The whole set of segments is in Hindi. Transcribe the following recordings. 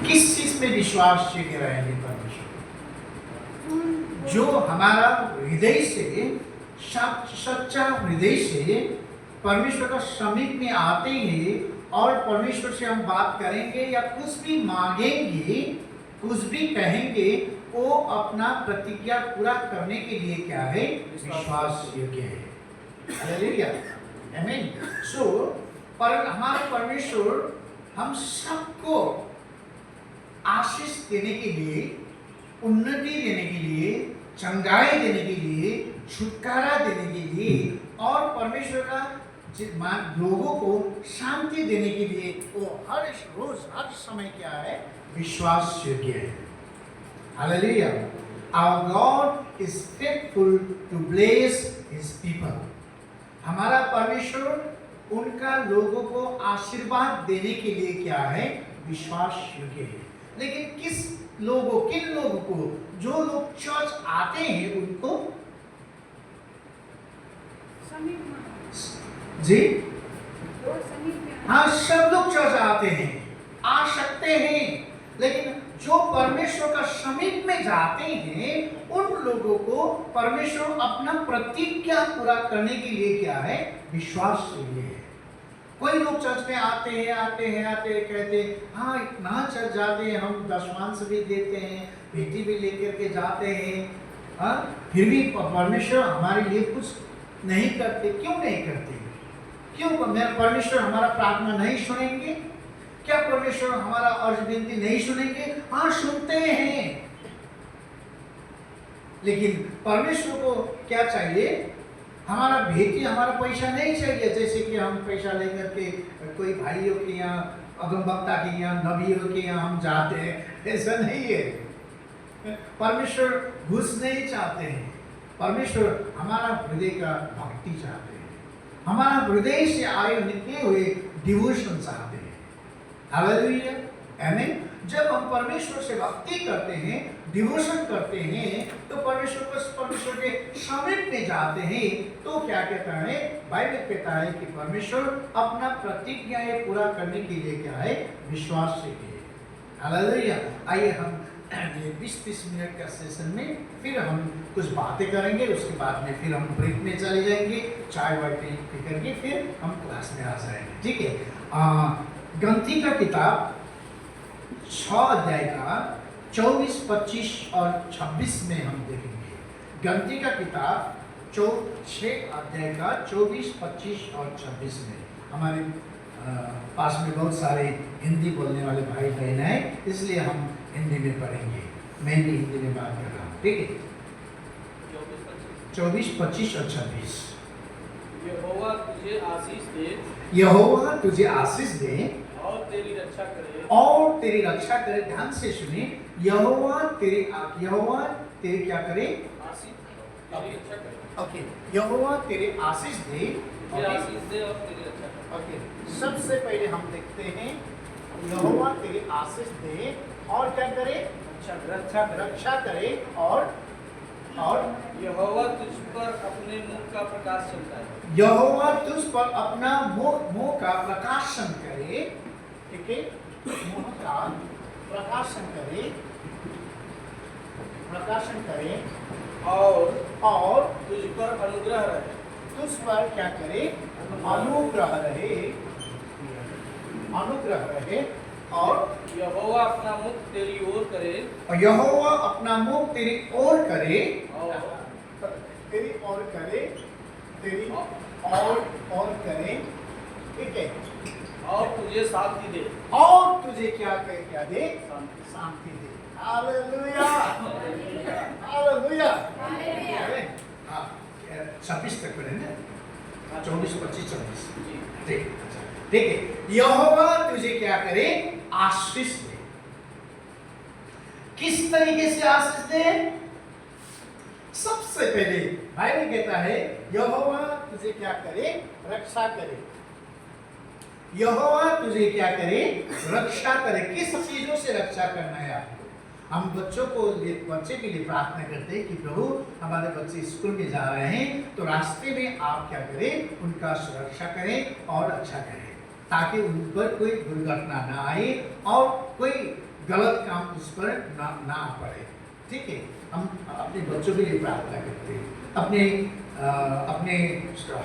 किस चीज में विश्वास योग्य रहेंगे परमेश्वर? जो हमारा हृदय से, सच्चा हृदय से परमेश्वर का समीप में आते हैं और परमेश्वर से हम बात करेंगे या कुछ भी मांगेंगे, कुछ भी कहेंगे, वो अपना प्रतिज्ञा पूरा करने के लिए क्या है? विश्वास योग्य है। हालेलुया, आमीन। सो पर हमारे परमेश्वर हम सबको आशीष देने के लिए, उन्नति देने के लिए, चंगाई देने के लिए, छुटकारा देने के लिए और परमेश्वर का लोगों को शांति देने के लिए वो हर रोज हर समय क्या है? विश्वास योग्य है। Hallelujah. Our God is faithful to bless His people. हमारा परमेश्वर उनका लोगों को आशीर्वाद देने के लिए क्या है? विश्वास योग्य है। लेकिन किन लोगों को? जो लोग चर्च आते हैं उनको जी हाँ, सब लोग चर्च आते हैं, आ सकते हैं, लेकिन जो परमेश्वर का समीप में जाते हैं उन लोगों को परमेश्वर अपना प्रतिज्ञा पूरा करने के लिए क्या है? विश्वास योग्य है। कोई लोग चर्च में आते हैं कहते हाँ इतना चर्च जाते हैं, हम दशमांश भी देते हैं, बेटी भी लेकर के जाते हैं, हाँ फिर भी परमेश्वर हमारे लिए कुछ नहीं करते। क्यों नहीं करते? क्यों परमेश्वर हमारा प्रार्थना नहीं सुनेंगे? क्या परमेश्वर हमारा अर्ज विनती नहीं सुनेंगे? हाँ सुनते हैं, लेकिन परमेश्वर को क्या चाहिए? हमारा भेंटी, हमारा पैसा नहीं चाहिए। जैसे कि हम पैसा लेकर के कोई भाइयों के यहाँ, अगमवक्ता के यहाँ, नबियों के यहाँ हम जाते हैं, ऐसा नहीं है। परमेश्वर घूस नहीं चाहते हैं। परमेश्वर हमारा हृदय का भक्ति चाहते हैं, हमारा हृदय से आए निकले हुए डिवोशन चाहते हैं। हालेलुया, आमीन। जब हम परमेश्वर से भक्ति करते हैं, डिवोशन करते हैं, तो परमेश्वर के समीप में जाते हैं, तो क्या कहता है? बाइबल कहता है कि परमेश्वर अपना प्रतिज्ञाएं पूरा करने के लिए क्या है? विश्वास से है। हालेलुया। आइए हम ये 20-30 मिनट का सेशन में फिर हम कुछ बातें करेंगे, उसके बाद में फिर हम ब्रेक में चले जाएंगे, चाय वाय पी करके फिर हम क्लास में आ जाएंगे, ठीक है। गंती का किताब 6 अध्याय का 24, 25 और 26 में हम देखेंगे। गंती का किताब 6 अध्याय का 24, 25 और 26 में हमारे पास में बहुत सारे हिंदी बोलने वाले भाई बहन हैं, इसलिए हम हिंदी में पढ़ेंगे। मैं भी हिंदी में बात कर रहा हूँ, ठीक है। 24, 25 और 26। यहोवा तुझे आशीष दे, यहोवा तुझे आशीष दे और तेरी रक्षा करे, और तेरी रक्षा करे। ध्यान से सुनिए, यहोवा तेरी क्या करे? आशीष तेरी रक्षा करे। ओके, यहोवा तेरी आशीष दे, आशीष दे और तेरी रक्षा करे। ओके, सबसे पहले हम देखते हैं यहोवा तेरी आशीष दे और क्या करे? रक्षा करे और यहोवा तुझ पर अपने मुख का प्रकाश चमकाए। यहोवा तुझ पर अपना मुंह का प्रकाशन करे, ठीक है, मुंह का प्रकाशन करे और तुझ पर अनुग्रह रहे। तुझ पर क्या करे? अनुग्रह रहे और यहोवा अपना मुख तेरी ओर करे, और यहोवा अपना मुख तेरी ओर करे, तेरी ओर करे, ठीक है, और तुझे शांति दे। और तुझे क्या दे? शांति दे। Hallelujah, hallelujah. हाँ, 26 तक पढ़ेंगे, 24, 25, 26, ठीक है। यहोवा तुझे क्या करे? आशीष दे। किस तरीके से आशीष दे? सबसे पहले बाइबल कहता है यहोवा तुझे क्या करे? रक्षा करे। यहोवा तुझे क्या करे? रक्षा करे। किस चीजों से रक्षा करना है आपको? हम बच्चे के लिए प्रार्थना करते हैं कि प्रभु हमारे बच्चे स्कूल में जा रहे हैं, तो रास्ते में आप क्या करें? उनका सुरक्षा करें और अच्छा करें। ताकि उन पर कोई दुर्घटना ना आए और कोई गलत काम उस पर ना पड़े। ठीक है, हम अपने बच्चों के लिए प्रार्थना करते हैं, अपने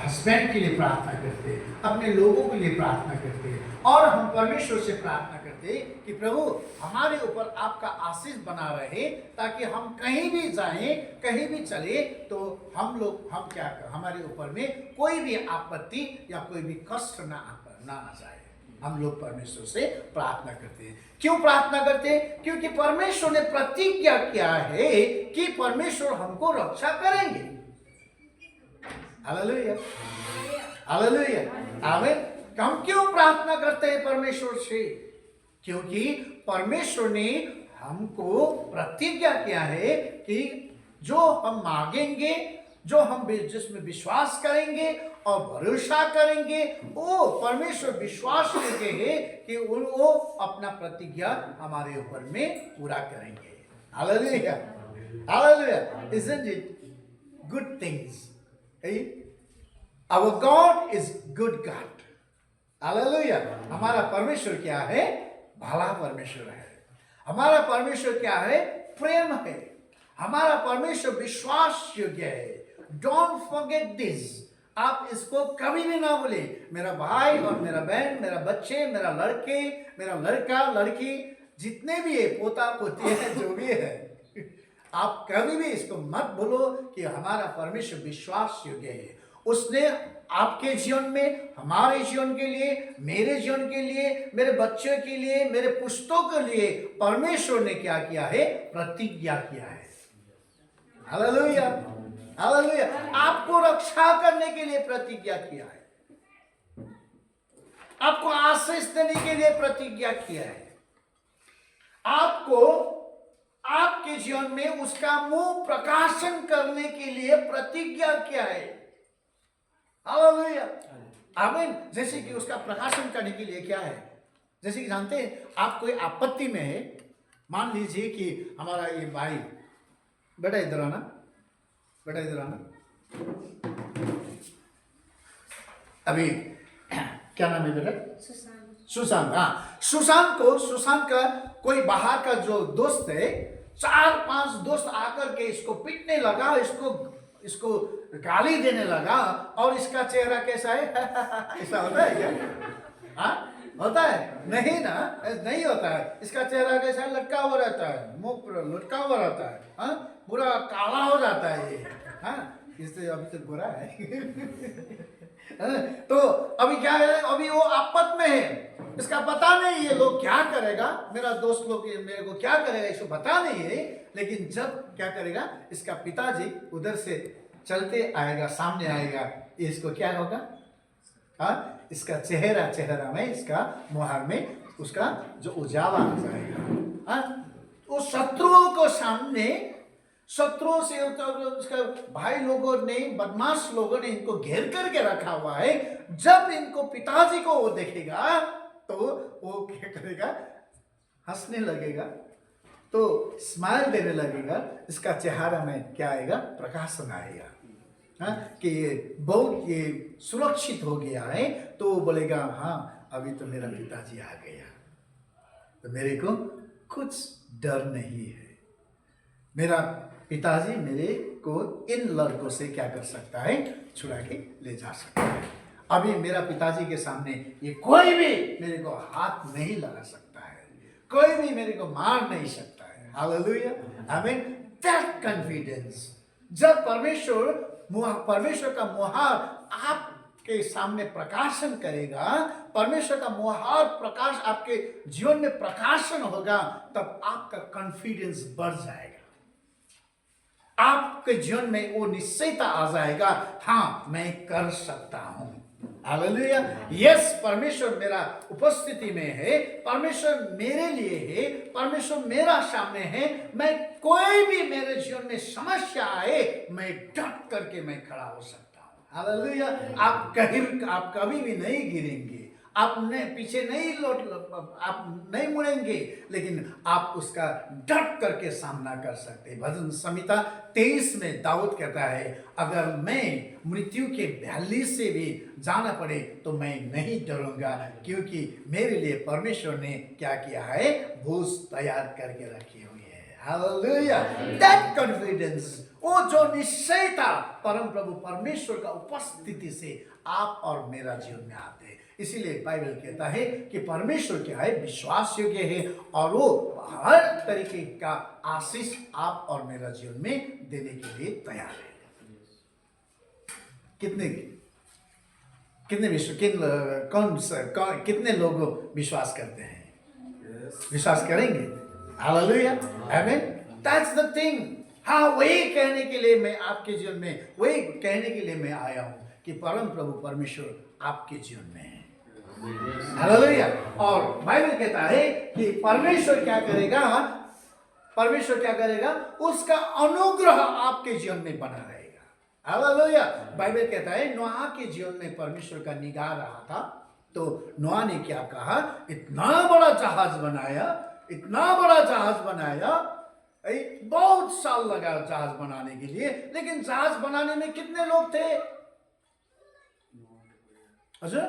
हस्बैंड के लिए प्रार्थना करते हैं, अपने लोगों के लिए प्रार्थना करते हैं, और हम परमेश्वर से प्रार्थना करते हैं कि प्रभु हमारे ऊपर आपका आशीष बना रहे, ताकि हम कहीं भी जाएं, कहीं भी चले तो हमारे ऊपर में कोई भी आपत्ति या कोई भी कष्ट ना आ जाए। हम लोग परमेश्वर से प्रार्थना करते हैं। क्यों प्रार्थना करते हैं? क्योंकि परमेश्वर ने प्रतिज्ञा किया है कि परमेश्वर हमको रक्षा करेंगे। हालेलुया, हालेलुया, आमीन। हम क्यों प्रार्थना करते हैं परमेश्वर से? क्योंकि परमेश्वर ने हमको प्रतिज्ञा किया है कि जो हम मांगेंगे, जो हम जिसमें विश्वास करेंगे और भरोसा करेंगे, वो परमेश्वर विश्वास करके है कि वो अपना प्रतिज्ञा हमारे ऊपर में पूरा करेंगे। Hallelujah, hallelujah. Isn't it good things? Our God is good God. Hallelujah. हमारा परमेश्वर क्या है? भला परमेश्वर है। हमारा परमेश्वर क्या है? प्रेम है। हमारा परमेश्वर विश्वास योग्य है। Don't forget this. आप इसको कभी भी ना भूले। मेरा भाई और मेरा बहन, मेरा बच्चे, मेरा लड़के, मेरा लड़का लड़की, जितने भी है, पोता पोती है, जो भी है, आप कभी भी इसको मत भूलो कि हमारा परमेश्वर विश्वास योग्य है। उसने आपके जीवन में, हमारे जीवन के लिए, मेरे जीवन के लिए, मेरे बच्चों के लिए, मेरे पुस्तों के लिए परमेश्वर ने क्या किया है? प्रतिज्ञा किया है। Hallelujah, hallelujah. आपको रक्षा करने के लिए प्रतिज्ञा किया है, आपको आशीष देने के लिए प्रतिज्ञा किया है, आपको आपके जीवन में उसका मुंह प्रकाशन करने के लिए प्रतिज्ञा किया है। हालेलुया, आमीन। जैसे कि उसका प्रकाशन करने के लिए क्या है? जैसे कि जानते हैं, आप कोई आपत्ति में है, मान लीजिए कि हमारा ये भाई, बेटा इधर आना, बेटा इधर आना। अभी क्या नाम है बेटा? सुशांत। हाँ, सुशांत का कोई बाहर का जो दोस्त है, 4-5 दोस्त आकर के इसको पीटने लगा, इसको गाली देने लगा, और इसका चेहरा कैसा है? ऐसा होता है क्या? हाँ, होता है? नहीं ना, नहीं होता है। इसका चेहरा कैसा है? लटका हुआ रहता है, मुंह लटका हुआ रहता है, हाँ, पूरा काला हो जाता है ये। हाँ, इससे अभी तक गोरा है। तो अभी क्या है? अभी वो आपत में है, इसका पता नहीं ये लोग क्या करेगा, मेरा दोस्त लोग मेरे को क्या करेगा, इसको पता नहीं है। लेकिन जब क्या करेगा, इसका पिताजी उधर से चलते आएगा, सामने आएगा, इसको क्या होगा? हाँ, इसका चेहरा में, इसका मुहार में उसका जो उजाला आ जाएगा। हाँ, वो शत्रुओं को सामने, शत्रुओं से उसका भाई लोगों ने, बदमाश लोगों ने इनको घेर करके रखा हुआ है। जब इनको पिताजी को वो देखेगा तो वो क्या करेगा? हंसने लगेगा, तो स्माइल देने लगेगा। इसका चेहरा में क्या आएगा? प्रकाशन आएगा। हाँ, कि ये बहुत ये सुरक्षित हो गया है। तो वो बोलेगा, हाँ, अभी तो मेरा पिताजी आ गया, तो मेरे को कुछ डर नहीं है। मेरा पिताजी मेरे को इन लड़कों से क्या कर सकता है? छुड़ा के ले जा सकता है। अभी मेरा पिताजी के सामने ये कोई भी मेरे को हाथ नहीं लगा सकता है, कोई भी मेरे को मार नहीं सकता है। हालेलुया, आमीन। दैट कॉन्फिडेंस, जब परमेश्वर का मुहार आपके सामने प्रकाशन करेगा, परमेश्वर का मुहार प्रकाश आपके जीवन में प्रकाशन होगा, तब आपका कॉन्फिडेंस बढ़ जाएगा। आपके जीवन में वो निश्चयता आ जाएगा, हाँ, मैं कर सकता हूं। हालेलुया, यस, परमेश्वर मेरा उपस्थिति में है, परमेश्वर मेरे लिए है, परमेश्वर मेरा सामने है। मैं कोई भी मेरे जीवन में समस्या आए, मैं डट करके मैं खड़ा हो सकता हूं। हालेलुया, आप कभी भी नहीं गिरेंगे, आपने पीछे नहीं आप नहीं मुड़ेंगे, लेकिन आप उसका डट करके सामना कर सकते हैं। भजन संहिता 23 में दाऊद कहता है, अगर मैं मृत्यु के भैली से भी जाना पड़े तो मैं नहीं डरूंगा, क्योंकि मेरे लिए परमेश्वर ने क्या किया है, भोज तैयार करके रखी हुई है। हालेलुया। दैट कॉन्फिडेंस, वो जो निश्चयता परम प्रभु परमेश्वर का उपस्थिति से आप और मेरा जीवन में आते हैं। इसीलिए बाइबल कहता है कि परमेश्वर क्या है, विश्वास योग्य है और वो हर तरीके का आशीष आप और मेरा जीवन में देने के लिए तैयार है। कितने लोग विश्वास करते हैं? विश्वास करेंगे? हालेलुया, आमीन। That's the thing. हाँ, वही कहने के लिए मैं आपके जीवन में, वही कहने के लिए मैं आया हूँ कि परम प्रभु परमेश्वर आपके जीवन में है। हालेलुया। और बाइबल कहता है कि परमेश्वर क्या करेगा, परमेश्वर क्या करेगा, उसका अनुग्रह आपके जीवन में बना रहेगा। हालेलुया। बाइबल कहता है नोआ के जीवन में परमेश्वर का निगाह रहा था, तो नोआ ने क्या कहा, इतना बड़ा जहाज बनाया, इतना बड़ा जहाज बनाया, बहुत साल लगा जहाज बनाने के लिए, लेकिन जहाज बनाने में कितने लोग थे? अच्छा,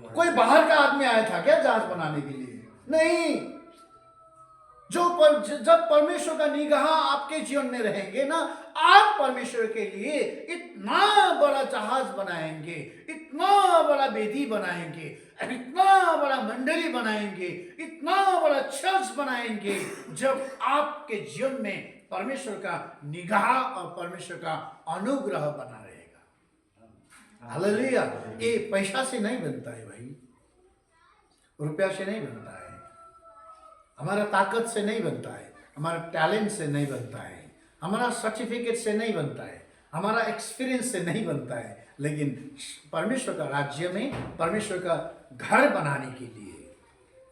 कोई बाहर का आदमी आया था क्या जहाज बनाने के लिए? नहीं। जब परमेश्वर का निगाह आपके जीवन में रहेंगे ना, आप परमेश्वर के लिए इतना बड़ा जहाज बनाएंगे, इतना बड़ा वेदी बनाएंगे, इतना बड़ा मंडली बनाएंगे, इतना बड़ा चर्च बनाएंगे, जब आपके जीवन में परमेश्वर का निगाह और परमेश्वर का अनुग्रह बना रहेगा। हालेलुया। ये पैसा से नहीं बनता है भाई, रुपया से नहीं बनता है, हमारा ताकत से नहीं बनता है, हमारा टैलेंट से नहीं बनता है, हमारा सर्टिफिकेट से नहीं बनता है, हमारा एक्सपीरियंस से नहीं बनता है, लेकिन परमेश्वर का राज्य में, परमेश्वर का घर बनाने के लिए,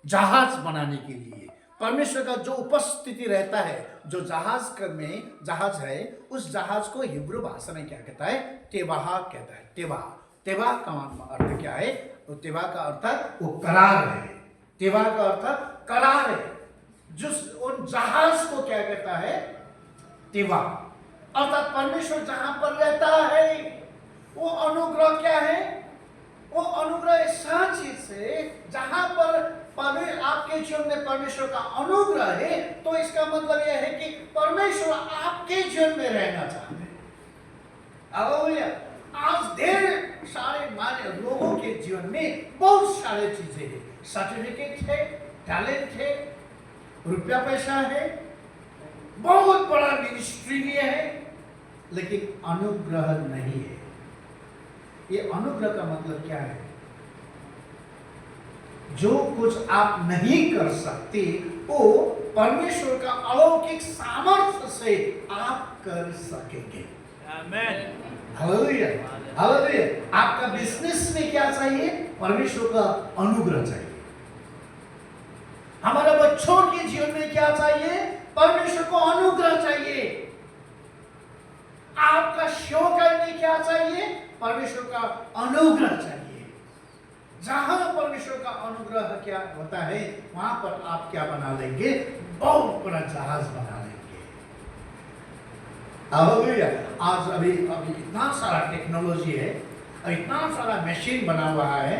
जहाज बनाने के लिए, परमेश्वर का जो उपस्थिति रहता है, जो जहाज में जहाज है, उस जहाज को हिब्रू भाषा में क्या कहता है, तेबाह कहता है। तेबाह का अर्थ क्या है? तो तेबाह का अर्थ वो करार है। तेबाह का अर्थ करार है। जिस उन जहाज को क्या कहता है, तेबाह, अर्थात परमेश्वर जहां पर रहता है, वो अनुग्रह क्या है? वो अनुग्रह ऐसा चीज है जहां पर आपके जीवन में परमेश्वर का अनुग्रह है, तो इसका मतलब यह है कि परमेश्वर आपके जीवन में रहना चाहते हैं। हालेलुया। आज ढेर सारे माने लोगों के जीवन में बहुत सारे चीजें हैं, सर्टिफिकेट है, टैलेंट है, रुपया पैसा है, बहुत बड़ा मिनिस्ट्री भी है, लेकिन अनुग्रह नहीं है। ये अनुग्रह का मतलब क्या है? जो कुछ आप नहीं कर सकते वो परमेश्वर का अलौकिक सामर्थ्य से आप कर सकेंगे। आमीन। Hallelujah, hallelujah. आपका बिजनेस में क्या चाहिए? परमेश्वर का अनुग्रह चाहिए। हमारे बच्चों के जीवन में क्या चाहिए? परमेश्वर को अनुग्रह चाहिए। आपका शो करने क्या चाहिए? परमेश्वर का अनुग्रह चाहिए। जहां परमेश्वर का अनुग्रह क्या होता है, वहां पर आप क्या बना लेंगे? बहुत बड़ा जहाज बना लेंगे। हालेलुया। आज अभी इतना सारा टेक्नोलॉजी है, इतना सारा मशीन बना हुआ है।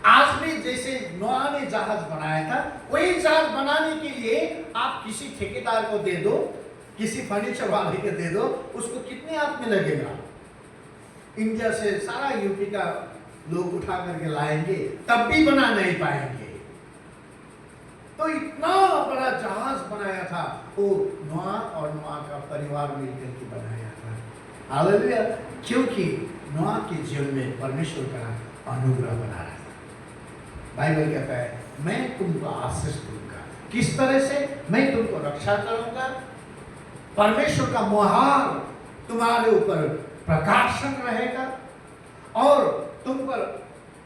आज भी जैसे नोआ ने जहाज बनाया था, वही जहाज बनाने के लिए आप किसी ठेकेदार को दे दो, किसी फर्नीचर वाले को दे दो, उसको कितने आदमी लगेगा? इंडिया से सारा यूपी का लोग उठा करके लाएंगे, तब भी बना नहीं पाएंगे। तो इतना बड़ा जहाज बनाया था, वो नोआ और नोआ का परिवार मिलकर के बनाया था। हालेलुया। क्योंकि नोआ के जीवन में परमेश्वर का अनुग्रह बना रहा था। बाइबल कहता है, मैं तुमको आशीष दूंगा। किस तरह से? मैं तुमको रक्षा करूंगा, परमेश्वर का मुहार तुम्हारे ऊपर प्रकाशन रहेगा, और तुम पर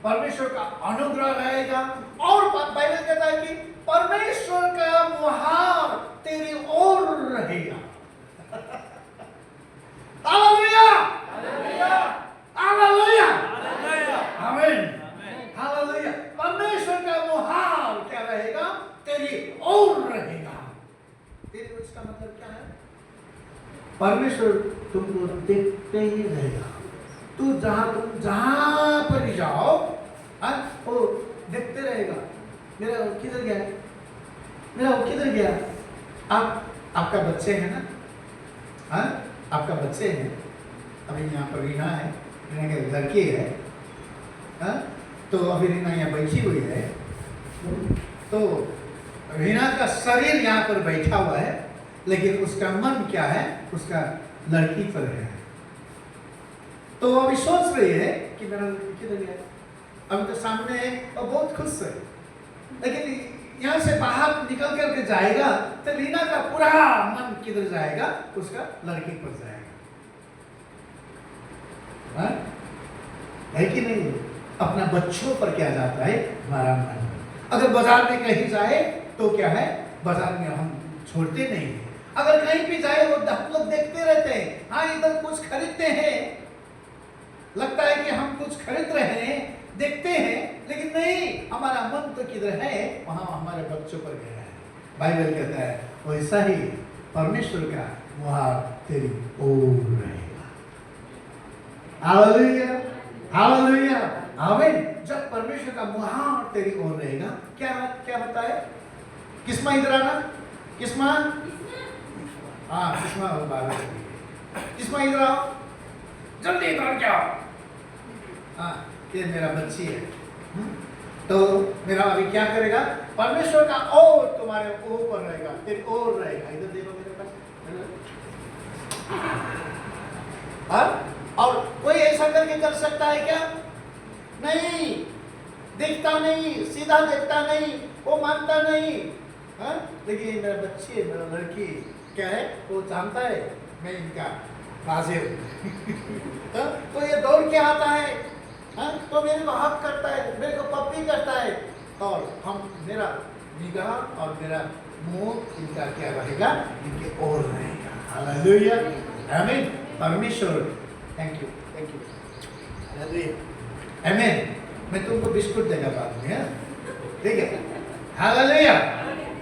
परमेश्वर का अनुग्रह रहेगा, और बाइबल कहता है कि परमेश्वर का मुहार तेरी ओर रहेगा। हालेलुया, हालेलुया, हालेलुया, आमीन, हालेलुया। तेरी ओर रहेगा। तेरी ओर का मतलब क्या है? परमेश्वर तुमको देखते ही रहेगा। तुम जहां पर भी जाओ, वो देखते रहेगा। मेरा वो किधर गया? मेरा वो किधर गया? आपका बच्चे है ना? हाँ, आपका बच्चे हैं। अभी यहाँ पर रीना है, रीना की लड़की है। हाँ, तो अभी रीना यहाँ बैठी हुई है। तो रीना का शरीर यहाँ पर बैठा हुआ है, लेकिन उसका मन क्या है? उसका लड़की पर है। तो वो अभी सोच रही है कि मेरा लड़की किधर गया? अभी तो सामने है और बहुत खुश है, लेकिन यहाँ से बाहर निकल करके जाएगा तो रीना का पूरा मन किधर जाएगा? उसका लड़की पर जाएगा। हाँ? है कि नहीं? अपना बच्चों पर क्या जाता है? हमारा मन। अगर बाजार में कहीं जाए तो क्या है? बाजार में हम छोड़ते नहीं है। अगर कहीं भी जाए वो हम लोग देखते रहते हैं, हाँ इधर कुछ खरीदते हैं, लगता है कि हम कुछ खरीद रहे हैं, देखते हैं, लेकिन नहीं, हमारा मन तो किधर है? वहां हमारे बच्चों पर गया है। बाइबल कहता है वैसा ही परमेश्वर का वहां तेरी ओर रहेगा। हालेलुया, हालेलुया, आमीन। जब परमेश्वर का मुहार तेरी ओर रहेगा, क्या क्या होता है? किस्मा इधर आना, किस्मा, हाँ किस्मा हो बाबा, किस्मा इधर आओ, जल्दी इधर क्या? हाँ, ये मेरा बच्ची है। तो मेरा अभी क्या करेगा? परमेश्वर का ओर तुम्हारे ऊपर रहेगा, तेरी ओर रहेगा। इधर देखो मेरे पास। और कोई ऐसा करके कर सकता है क्या? नहीं, देखता नहीं, सीधा देखता नहीं, वो मानता नहीं। हाँ? लेकिन मेरा बच्ची है, मेरा लड़की क्या है? वो जानता है मैं इनका बाजे हूँ। तो ये दौड़ के आता है, हाँ? तो मेरे को हक करता है, मेरे को पप्पी करता है, और हम मेरा निगाह और मेरा मुंह इनका क्या रहेगा? इनके ओर रहेगा। हालेलुया, आमीन। परमेश्वर, thank you, thank you, hallelujah, आमीन। मैं तुमको बिस्कुट देगा बाद में, हाँ? ठीक है? हालेलुया,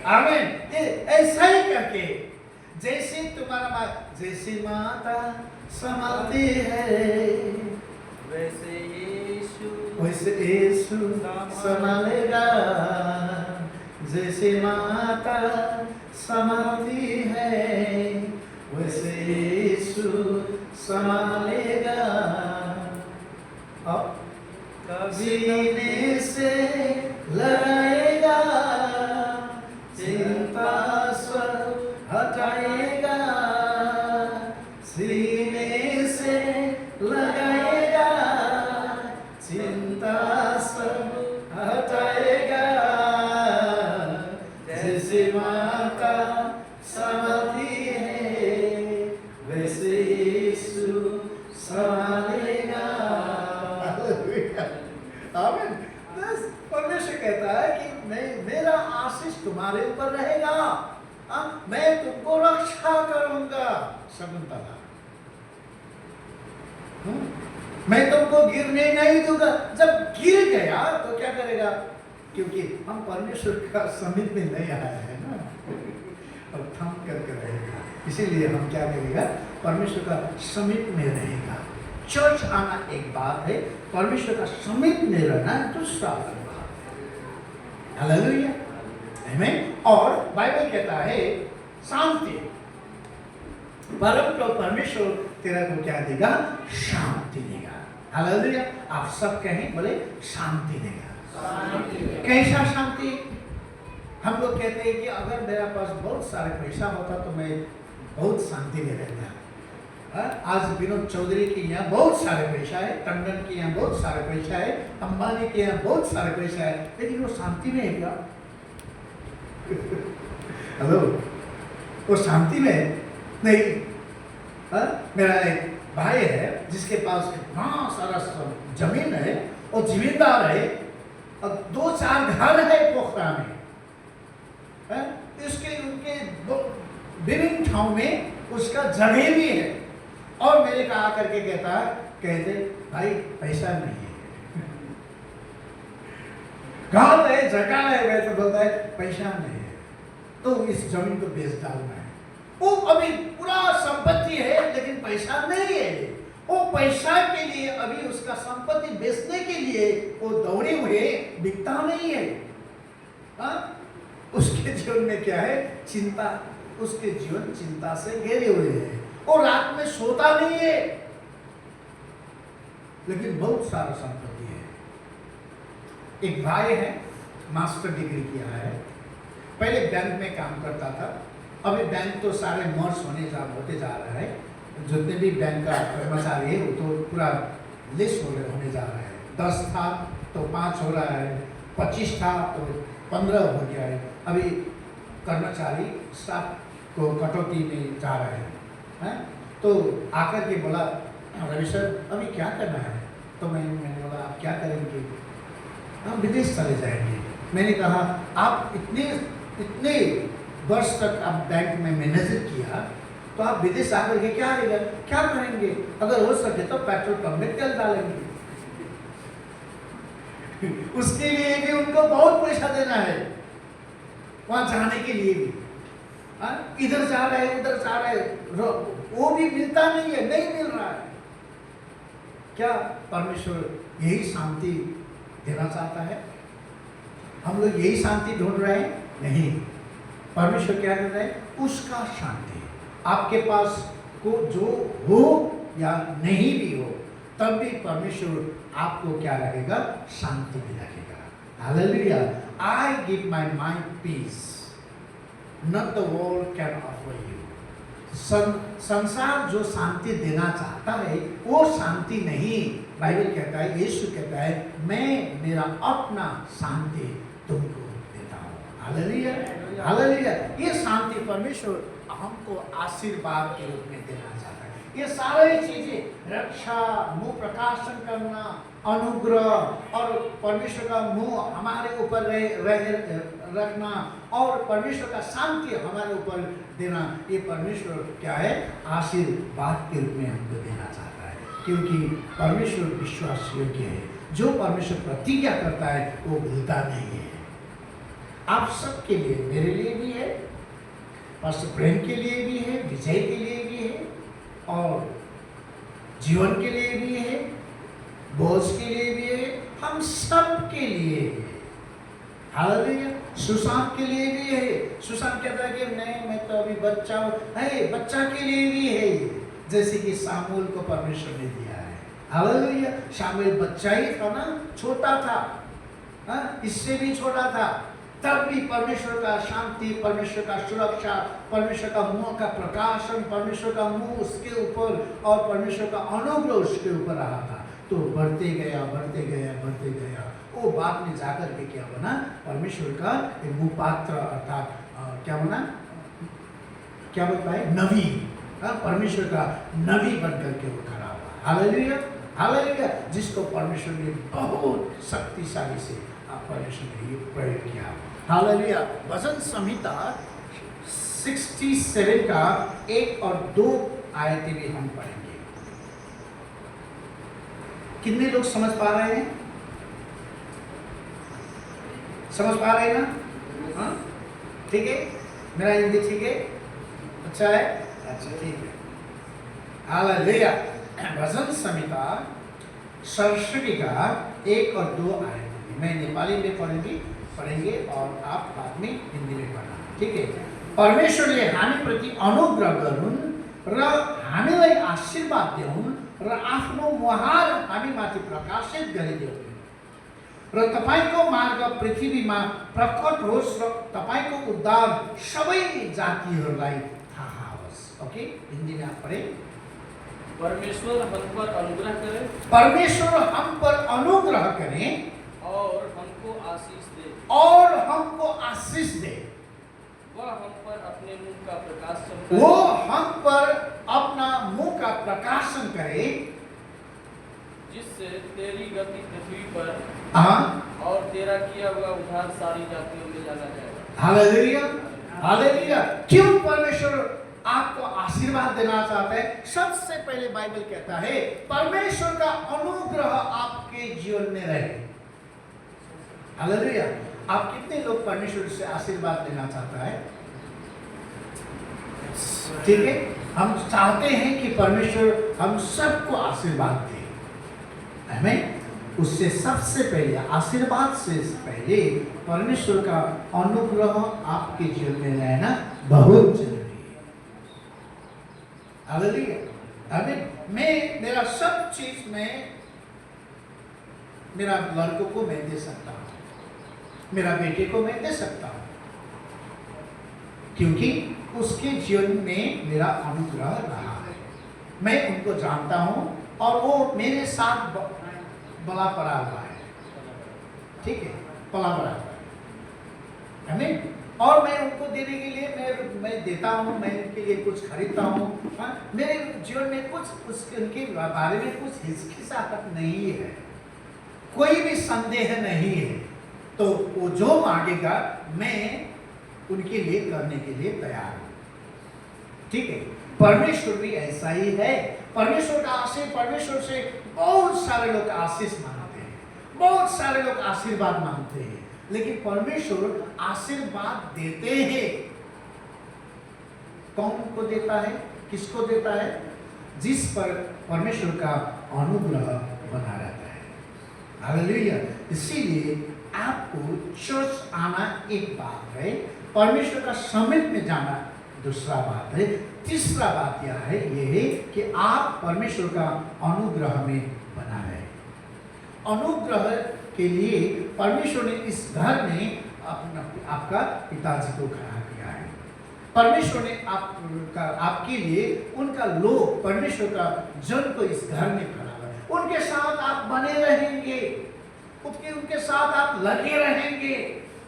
आमीन। ये ऐसा ही करके, जैसे तुम्हारा जैसे माता संभालती है, वैसे यीशु संभालेगा। जैसे माता संभालती है, वैसे यीशु संभालेगा। अब सीने से लगाएगा, चिंता सब हटाएगा। सीने से लगाएगा, चिंता सब हटाएगा। जैसे माता संभालती है, वैसे यीशु संभालेगा। आमीन। परमेश्वर कहता है कि मेरा आशीष तुम्हारे ऊपर रहेगा, मैं तुमको रक्षा करूंगा। शकुंतला, मैं तुमको गिरने नहीं दूंगा। जब गिर गया तो क्या करेगा? क्योंकि हम परमेश्वर का समीप में नहीं आया है ना, और थम करके रहेगा। इसीलिए हम क्या करेगा? परमेश्वर का समीप में रहेगा। चर्च आना एक बात है, परमेश्वर का समीप में रहना दूसरा बात है। हालेलुया, आमीन। और बाइबल कहता है शांति, परम परमेश्वर तेरा को क्या देगा? शांति देगा। हालेलुया, आप सब कहें, बोले शांति देगा। कैसा शांति? हम लोग कहते हैं कि अगर मेरा पास बहुत सारे पैसा होता तो मैं बहुत शांति में रहता। आज विनोद चौधरी के यहाँ बहुत सारे पैसा है, टंडन के यहाँ बहुत सारे पैसा है, अंबानी के यहाँ बहुत सारे पैसा है, लेकिन वो शांति में है क्या? हेलो, वो शांति में नहीं। मेरा एक भाई है जिसके पास इतना सारा जमीन है, और जिम्मेदार है, और 2-4 घर है पोखरा में, इसके उनके विभिन्न ठाव में उसका जगह भी है। और मेरे को आकर के कहते भाई पैसा नहीं है। घर है, जगह है, तो बोलता है पैसा नहीं है, तो इस जमीन को बेच डालना है। वो अभी पूरा संपत्ति है लेकिन पैसा नहीं है। वो पैसा के लिए अभी उसका संपत्ति बेचने के लिए वो दौड़े हुए बिकता नहीं है। उसके जीवन में क्या है? चिंता। उसके जीवन चिंता से घेरे हुए हैं। वो रात में सोता नहीं है लेकिन बहुत सारा संपत्ति है। एक भाई है, मास्टर डिग्री किया है, पहले बैंक में काम करता था। अभी बैंक तो सारे मर्ज होते जा रहा है। जितने भी बैंक का कर्मचारी है वो तो पूरा लिस्ट होने जा रहा है। 10 था तो 5 हो रहा है, 25 था तो 15 हो गया है। अभी कर्मचारी स्टाफ को कटौती में जा रहे हैं। तो आकर के बोला, रवि सर अभी क्या करना है? तो मैंने बोला आप क्या करेंगे? हम विदेश चले जाएंगे। मैंने कहा आप इतने वर्ष तक आप बैंक में मैनेजर किया तो आप विदेश आकर के क्या करेंगे? अगर हो सके तो पेट्रोल पंप में तेल डालेंगे। उसके लिए भी उनको बहुत पैसा देना है, वहां जाने के लिए भी। इधर जा रहे हैं, उधर जा रहे हैं, वो भी मिलता नहीं है, नहीं मिल रहा है। क्या परमेश्वर यही शांति देना चाहता है? हम लोग यही शांति ढूंढ रहे हैं? नहीं। परमेश्वर क्या कर रहा है? उसका शांति आपके पास को जो हो या नहीं भी हो, तब भी परमेश्वर आपको क्या रखेगा? शांति भी रखेगा। Hallelujah. I give my mind peace, not the world can offer you. संसार जो शांति देना चाहता है वो शांति नहीं। बाइबल कहता है, यीशु कहता है, मैं मेरा अपना शांति तुमको देता हूँ। Hallelujah, hallelujah. ये शांति परमेश्वर हमको आशीर्वाद के रूप में देना चाहता है। ये सारी चीजें, रक्षा, मुंह प्रकाशन करना, अनुग्रह और परमेश्वर का मुंह हमारे ऊपर रखना और परमेश्वर का शांति हमारे ऊपर देना, ये परमेश्वर क्या है? आशीर्वाद के रूप में हमको देना चाहता है। क्योंकि परमेश्वर विश्वास योग्य है। जो परमेश्वर प्रतिज्ञा करता है वो भूलता नहीं है। आप सबके लिए, मेरे लिए भी है, पास्टर प्रेम के लिए भी है, विजय के लिए भी है, और जीवन के लिए भी है, बोझ के लिए भी है, हम सब के लिए है। हालेलुया। सुशांत के लिए भी है। सुशांत कहता है कि नहीं, मैं तो अभी बच्चा हूँ। बच्चा के लिए भी है, जैसे कि सामुएल को परमेश्वर ने दिया है। हालेलुया। सामुएल बच्चा ही था ना, छोटा था, इससे भी छोटा था, तब भी परमेश्वर का शांति, परमेश्वर का सुरक्षा, परमेश्वर का मुंह का प्रकाशन, परमेश्वर का मुंह उसके ऊपर और परमेश्वर का अनुग्रह उसके ऊपर रहा था। तो बढ़ते गया, बढ़ते गया, बढ़ते गया। वो बाद में जाकर के क्या बना? परमेश्वर का मुँह पात्र, अर्थात क्या बना? क्या बोलता है? नबी। परमेश्वर का नबी बनकर के वो खड़ा हुआ। Hallelujah, hallelujah. जिसको परमेश्वर ने बहुत शक्तिशाली से परमेश्वर ने प्रयोग किया। हालेलुया। वचन संहिता 67 का 1 और 2 आयतें भी हम पढ़ेंगे। कितने लोग समझ पा रहे हैं? समझ पा रहे हैं ना? हाँ, ठीक है। मेरा हिंदी ठीक है? अच्छा है? अच्छा, ठीक है। हालेलुया। वचन संहिता 67 का 1 और 2 आयतें मैं नेपाली में पढ़ेंगे और आप बाद में हिंदी में पढ़ना, ठीक है? परमेश्वरले हामी प्रति अनुग्रह गरून् र हामीलाई आशीर्वाद देऊन् र आफ्नो मुहार हामीमाथि प्रकाशित गरिदेऊन् र तपाईको मार्ग पृथ्वीमा प्रकट होस् र तपाईको उद्धार सबै जातिहरूलाई थाहा होस्। ओके, हिंदी में आप पढ़ें। परमेश्वर हम पर अनुग्रह करे, परमेश्वर हम पर अनुग्रह करें और हमको आशीष दे, और हमको आशीष दे। वह हम पर अपने मुंह का प्रकाशन करे, वो हम पर अपना मुंह का प्रकाशन करे, जिससे तेरी गति पृथ्वी पर हाँ, और तेरा किया हुआ उद्धार सारी जातियों में जाना जाएगा। Hallelujah, hallelujah. क्यों परमेश्वर आपको आशीर्वाद देना चाहता है? सबसे पहले बाइबल कहता है परमेश्वर का अनुग्रह आपके जीवन में रहे। हालेलुया। आप कितने लोग परमेश्वर से आशीर्वाद लेना चाहता है? ठीक है, हम चाहते हैं कि परमेश्वर हम सबको आशीर्वाद दे, आमीन। उससे सबसे पहले, आशीर्वाद से पहले परमेश्वर का अनुग्रह आपके जीवन में रहना बहुत जरूरी है। हालेलुया, आमीन। मैं मेरा सब चीज में मेरा लड़कों को मैं दे सकता हूँ, मेरा बेटे को मैं दे सकता हूँ, क्योंकि उसके जीवन में मेरा अनुग्रह रहा है। मैं उनको जानता हूँ और वो मेरे साथ बला पड़ा हुआ है, ठीक है, पला पड़ा हुआ है, आमीन। और मैं उनको देने के लिए मैं देता हूँ, मैं उनके लिए कुछ खरीदता हूँ। मेरे जीवन में कुछ उनके बारे में कुछ हिचकिचाहट नहीं है, कोई भी संदेह नहीं है। तो वो जो मांगेगा मैं उनके लिए करने के लिए तैयार हूँ, ठीक है। परमेश्वर भी ऐसा ही है। परमेश्वर का आशीष, परमेश्वर से बहुत सारे लोग आशीष मांगते हैं, बहुत सारे लोग आशीर्वाद मांगते हैं, लेकिन परमेश्वर आशीर्वाद देते हैं। कौन को देता है, किसको देता है? जिस पर परमेश्वर का अनुग्रह बना रहता है। हालेलुया। इसीलिए आपको चर्च आना एक बात है, परमेश्वर का समिट में जाना दूसरा बात है। तीसरा बात यह है कि आप परमेश्वर का अनुग्रह में बना रहे। अनुग्रह के लिए परमेश्वर ने इस घर में आपका पिताजी को खड़ा किया है। परमेश्वर ने आपके लिए उनका लोग, परमेश्वर का जन को इस घर में खड़ा है। उनके साथ आप बने रहेंगे, उनके साथ आप लगे रहेंगे,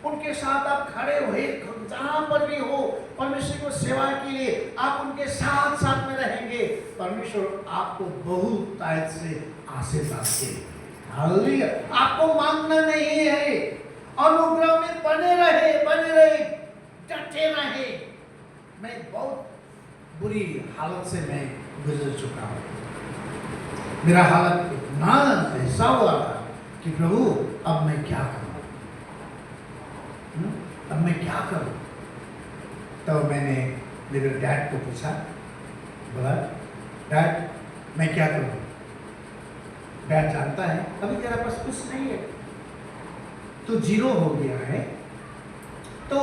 उनके साथ आप खड़े हुए जहां पर भी हो, परमेश्वर को सेवा के लिए आप उनके साथ साथ में रहेंगे। परमेश्वर आपको बहुत तायत से आशीर्वाद देंगे। हालेलुया। आपको मांगना नहीं है, अनुग्रह में बने रहे, डटे रहे। मैं बहुत बुरी हालत से मैं गुजर चुका हूँ। मेरा हालत इतना ऐसा हुआ था कि प्रभु अब मैं क्या करूं, अब मैं क्या करूं। तो मैंने मेरे डैड को पूछा, बोला डैड मैं क्या करूं। डैड जानता है अभी तेरा पास कुछ नहीं है, तो जीरो हो गया है। तो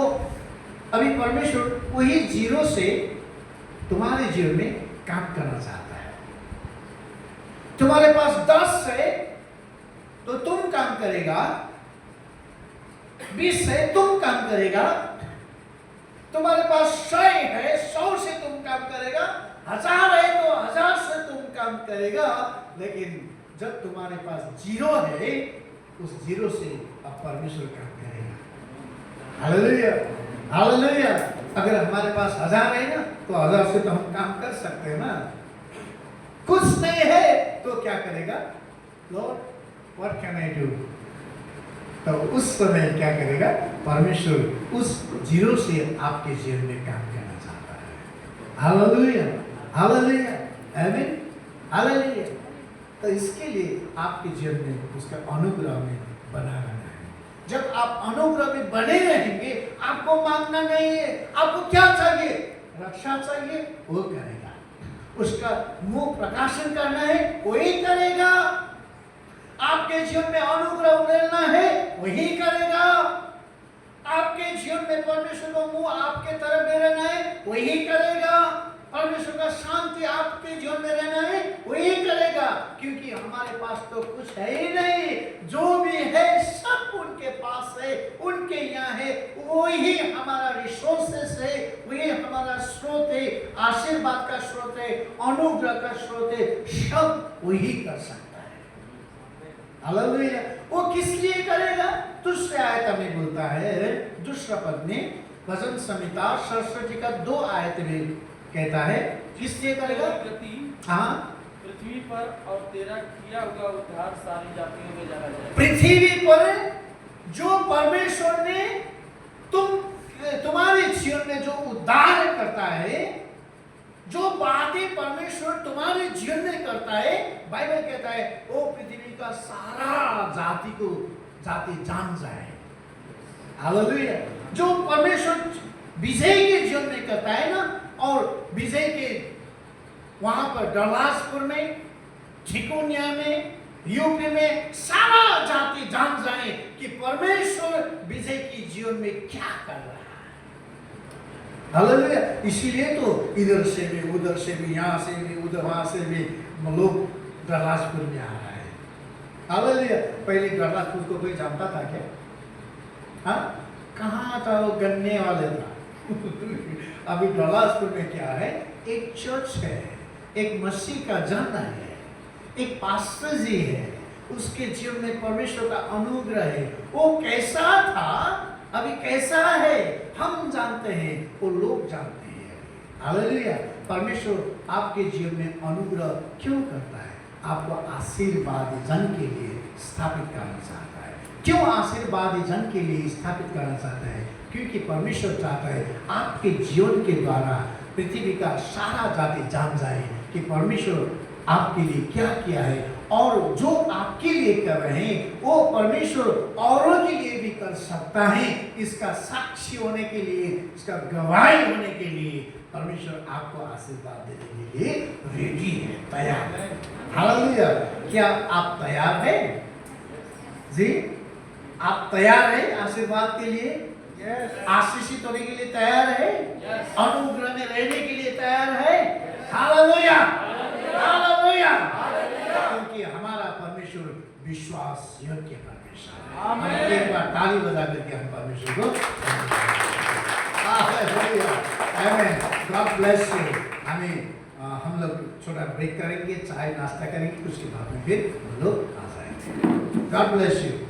अभी परमेश्वर वही जीरो से तुम्हारे जीवन में काम करना चाहता है। तुम्हारे पास 10 है तो तुम काम करेगा, 20 है तुम काम करेगा, तुम्हारे पास 100 है 100 से तुम काम करेगा, 1000 है तो 1000 से तुम काम करेगा। लेकिन जब तुम्हारे पास जीरो है, उस जीरो से अब परमेश्वर काम करेगा। Hallelujah, hallelujah. अगर हमारे पास 1000 है ना, तो 1000 से तो हम काम कर सकते हैं ना। कुछ नहीं है तो क्या करेगा? Lord what can I do? तो उस समय क्या करेगा? परमेश्वर उस जीरो से आपके जीवन में काम करना चाहता है। हालेलुया, हालेलुया, आमीन, हालेलुया। तो इसके लिए आपके जीवन में उसका अनुग्रह में बना रहना है। जब आप अनुग्रह में बने रहेंगे, आपको मांगना नहीं है। आपको क्या चाहिए? रक्षा चाहिए, वो करेगा। उसका मुंह प्रकाशन करना है, वही करेगा। आपके जीवन में अनुग्रह उड़ेलना है, वही करेगा। आपके जीवन में परमेश्वर का मुंह आपके तरफ में रहना है, वही करेगा। परमेश्वर का शांति आपके जीवन में रहना है, वही करेगा। क्योंकि हमारे पास तो कुछ है ही नहीं, जो भी है सब उनके पास है, उनके यहाँ है। वही हमारा रिसोर्सेस है, वही हमारा स्रोत है, आशीर्वाद का स्रोत है, अनुग्रह का स्रोत है। सब वही कर सकता है। हालेलुया। वो किस लिए करेगा? दूसरे आयत में बोलता है, दूसरा पद में भजन संहिता 67 का 2 आयत में कहता है, किस लिए करेगा? हाँ, पृथ्वी पर और तेरा किया हुआ उद्धार सारी जातियों में जाना जाए। पृथ्वी पर जो परमेश्वर ने तुम्हारे जीवन में जो उद्धार करता है, जो बातें परमेश्वर तुम्हारे जीवन में करता है, बाइबल कहता है वो पृथ्वी का सारा जाति जान जाए। हालेलुया। जो परमेश्वर विजय के जीवन में करता है ना, और विजय के वहां पर डलासपुर में, चिकोनिया में, यूपी में सारा जाति जान जाए कि परमेश्वर विजय की जीवन में क्या कर रहा है। हालेलुया। इसीलिए तो इधर से भी, उधर से भी, यहाँ से भी, उधर वहां से भी लोग डलासपुर में आ रहा है। हालेलुया। पहले डलासपुर को कोई जानता था क्या? हाँ, कहाँ था वो? गन्ने वाले था। अभी डलासपुर में क्या है? एक चर्च है, एक मसीह का जन है, एक पास्टर जी है, उसके जीवन में परमेश्वर का अनुग्रह है। वो कैसा था, अभी कैसा है, हम जानते हैं, वो लोग जानते हैं। हालेलुया। परमेश्वर आपके जीवन में अनुग्रह क्यों करता है? आपको आशीर्वादी जन के लिए स्थापित करना चाहता है। क्यों आशीर्वादी जन के लिए स्थापित करना चाहता है? क्योंकि परमेश्वर चाहता है आपके जीवन के द्वारा पृथ्वी का सारा जाति जान जाए कि परमेश्वर आपके लिए क्या किया है, और जो आपके लिए कर रहे हैं वो परमेश्वर औरों के लिए भी कर सकता है। इसका साक्षी होने के लिए, इसका गवाही होने के लिए परमेश्वर आपको आशीर्वाद देने के लिए रेडी है, तैयार है। हालेलुया। क्या आप तैयार हैं? जी, आप तैयार हैं आशीर्वाद के लिए? आशीषित होने के लिए तैयार है? अनुग्रह में रहने के लिए तैयार है? Hallelujah, hallelujah. क्योंकि हमारा परमेश्वर विश्वास योग्य परमेश्वर है। एक बार ताली बजा करके हम परमेश्वर को hallelujah, amen. God bless you. हम लोग छोटा ब्रेक करेंगे, चाय नाश्ता करेंगे, उसके बाद में फिर हम लोग आ जाएंगे। God bless you.